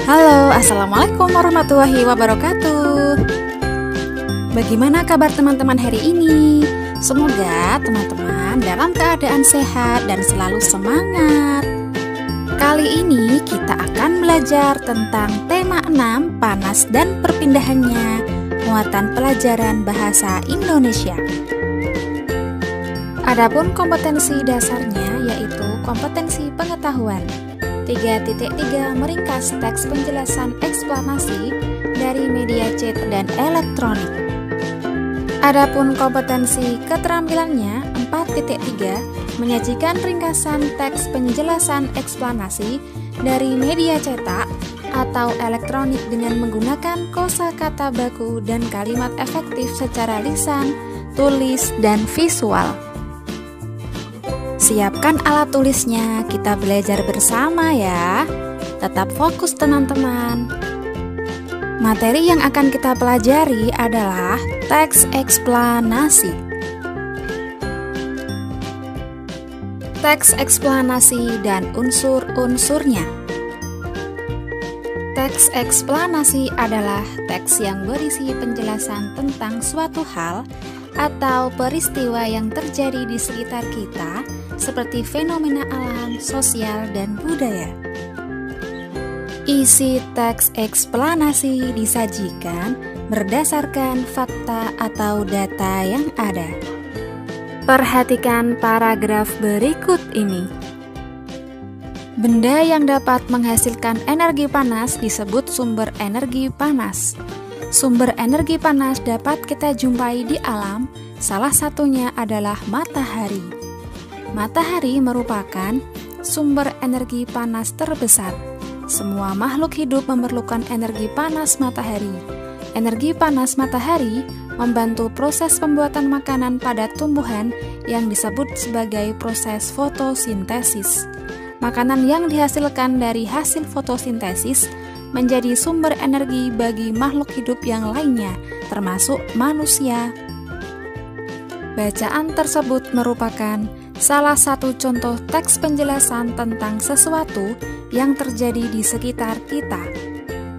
Halo, Assalamualaikum warahmatullahi wabarakatuh. Bagaimana kabar teman-teman hari ini? Semoga teman-teman dalam keadaan sehat dan selalu semangat. Kali ini kita akan belajar tentang tema 6, panas dan perpindahannya, muatan pelajaran bahasa Indonesia. Adapun kompetensi dasarnya yaitu kompetensi pengetahuan. 3.3 meringkas teks penjelasan eksplanasi dari media chat dan elektronik. Adapun kompetensi keterampilannya 4.3 menyajikan ringkasan teks penjelasan eksplanasi dari media cetak atau elektronik dengan menggunakan kosakata baku dan kalimat efektif secara lisan, tulis, dan visual. Siapkan alat tulisnya, kita belajar bersama ya. Tetap fokus teman-teman. Materi yang akan kita pelajari adalah teks eksplanasi. Teks eksplanasi dan unsur-unsurnya. Teks eksplanasi adalah teks yang berisi penjelasan tentang suatu hal atau peristiwa yang terjadi di sekitar kita, seperti fenomena alam, sosial, dan budaya. Isi teks eksplanasi disajikan berdasarkan fakta atau data yang ada. Perhatikan paragraf berikut ini. Benda yang dapat menghasilkan energi panas disebut sumber energi panas. Sumber energi panas dapat kita jumpai di alam, salah satunya adalah matahari. Matahari merupakan sumber energi panas terbesar. Semua makhluk hidup memerlukan energi panas matahari. Energi panas matahari membantu proses pembuatan makanan pada tumbuhan yang disebut sebagai proses fotosintesis. Makanan yang dihasilkan dari hasil fotosintesis menjadi sumber energi bagi makhluk hidup yang lainnya, termasuk manusia. Bacaan tersebut merupakan salah satu contoh teks penjelasan tentang sesuatu yang terjadi di sekitar kita.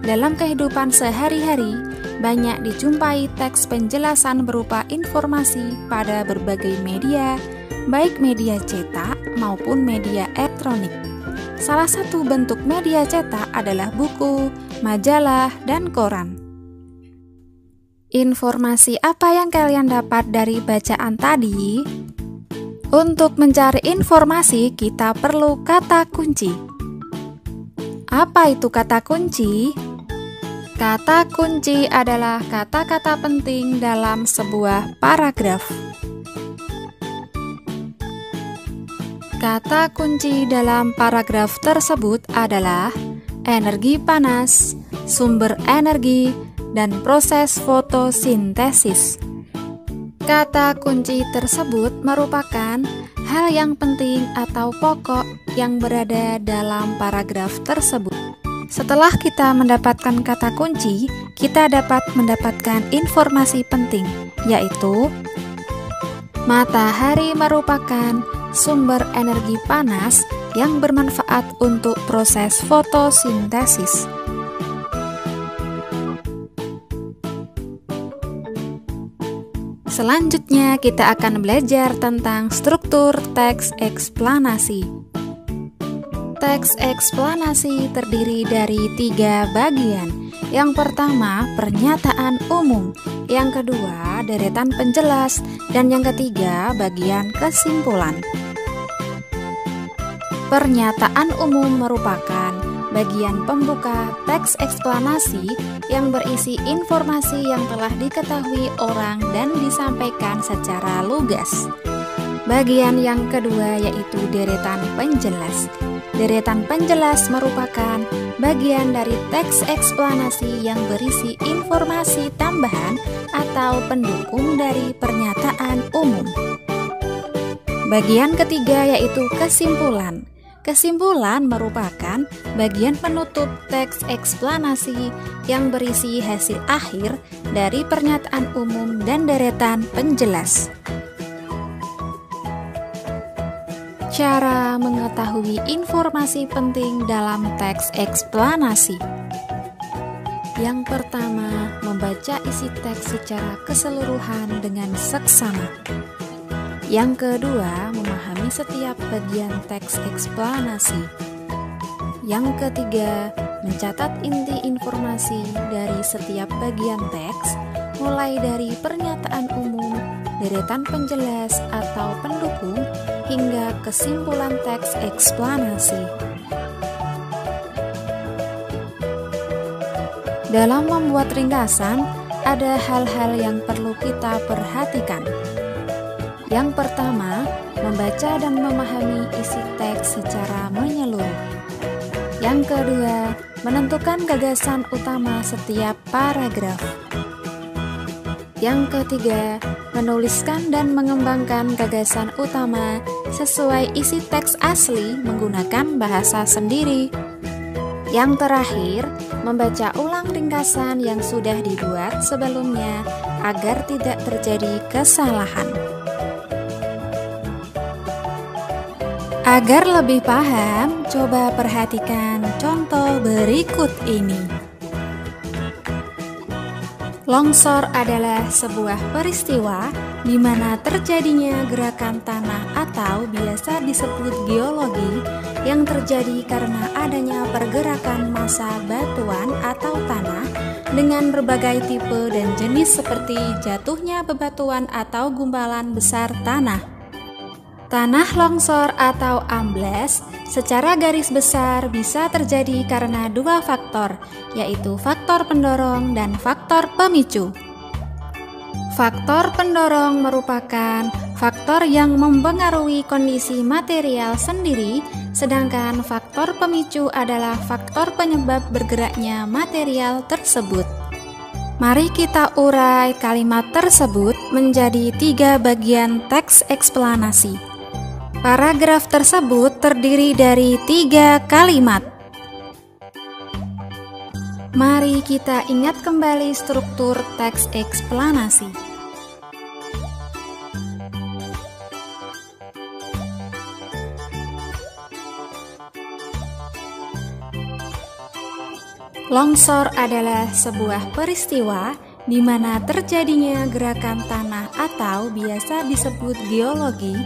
Dalam kehidupan sehari-hari, banyak dijumpai teks penjelasan berupa informasi pada berbagai media, baik media cetak maupun media elektronik. Salah satu bentuk media cetak adalah buku, majalah, dan koran. Informasi apa yang kalian dapat dari bacaan tadi? Untuk mencari informasi, kita perlu kata kunci. Apa itu kata kunci? Kata kunci adalah kata-kata penting dalam sebuah paragraf. Kata kunci dalam paragraf tersebut adalah energi panas, sumber energi, dan proses fotosintesis. Kata kunci tersebut merupakan hal yang penting atau pokok yang berada dalam paragraf tersebut. Setelah kita mendapatkan kata kunci, kita dapat mendapatkan informasi penting, yaitu matahari merupakan sumber energi panas yang bermanfaat untuk proses fotosintesis. Selanjutnya kita akan belajar tentang struktur teks eksplanasi. Teks eksplanasi terdiri dari 3 bagian. Yang pertama, pernyataan umum. Yang kedua, deretan penjelas. Dan yang ketiga, bagian kesimpulan. Pernyataan umum merupakan bagian pembuka teks eksplanasi yang berisi informasi yang telah diketahui orang dan disampaikan secara lugas. Bagian yang kedua yaitu deretan penjelas. Deretan penjelas merupakan bagian dari teks eksplanasi yang berisi informasi tambahan atau pendukung dari pernyataan umum. Bagian ketiga yaitu kesimpulan. Kesimpulan merupakan bagian penutup teks eksplanasi yang berisi hasil akhir dari pernyataan umum dan deretan penjelas. Cara mengetahui informasi penting dalam teks eksplanasi. Yang pertama, membaca isi teks secara keseluruhan dengan seksama. Yang kedua, memahami setiap bagian teks eksplanasi. Yang ketiga, mencatat inti informasi dari setiap bagian teks, mulai dari pernyataan umum, deretan penjelas atau pendukung, hingga kesimpulan teks eksplanasi. Dalam membuat ringkasan, ada hal-hal yang perlu kita perhatikan. Yang pertama, membaca dan memahami isi teks secara menyeluruh. Yang kedua, menentukan gagasan utama setiap paragraf. Yang ketiga, menuliskan dan mengembangkan gagasan utama sesuai isi teks asli menggunakan bahasa sendiri. Yang terakhir, membaca ulang ringkasan yang sudah dibuat sebelumnya agar tidak terjadi kesalahan. Agar lebih paham, coba perhatikan contoh berikut ini. Longsor adalah sebuah peristiwa di mana terjadinya gerakan tanah atau biasa disebut geologi yang terjadi karena adanya pergerakan massa batuan atau tanah dengan berbagai tipe dan jenis seperti jatuhnya bebatuan atau gumpalan besar tanah. Tanah longsor atau ambles secara garis besar bisa terjadi karena dua faktor, yaitu faktor pendorong dan faktor pemicu. Faktor pendorong merupakan faktor yang mempengaruhi kondisi material sendiri, sedangkan faktor pemicu adalah faktor penyebab bergeraknya material tersebut. Mari kita urai kalimat tersebut menjadi 3 bagian teks eksplanasi. Paragraf tersebut terdiri dari 3 kalimat. Mari kita ingat kembali struktur teks eksplanasi. Longsor adalah sebuah peristiwa di mana terjadinya gerakan tanah atau biasa disebut geologi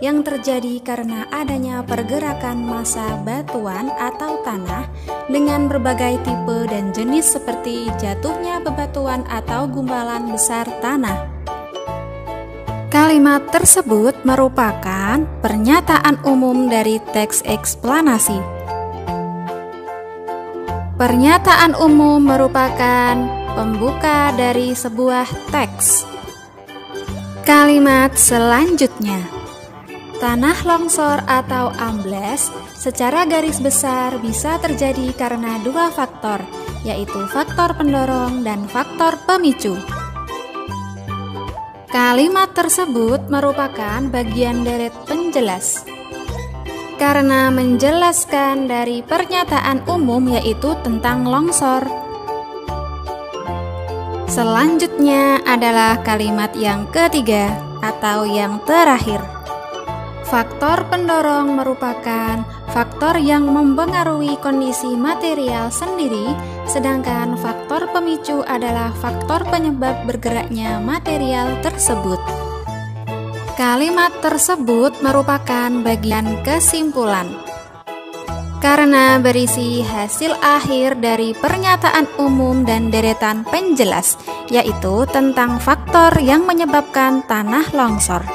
yang terjadi karena adanya pergerakan massa batuan atau tanah dengan berbagai tipe dan jenis seperti jatuhnya bebatuan atau gumpalan besar tanah. Kalimat tersebut merupakan pernyataan umum dari teks eksplanasi. Pernyataan umum merupakan pembuka dari sebuah teks. Kalimat selanjutnya, tanah longsor atau ambles secara garis besar bisa terjadi karena 2 faktor, yaitu faktor pendorong dan faktor pemicu. Kalimat tersebut merupakan bagian deret penjelas. Karena menjelaskan dari pernyataan umum yaitu tentang longsor. Selanjutnya adalah kalimat yang ketiga atau yang terakhir. Faktor pendorong merupakan faktor yang mempengaruhi kondisi material sendiri, sedangkan faktor pemicu adalah faktor penyebab bergeraknya material tersebut. Kalimat tersebut merupakan bagian kesimpulan. Karena berisi hasil akhir dari pernyataan umum dan deretan penjelas, yaitu tentang faktor yang menyebabkan tanah longsor.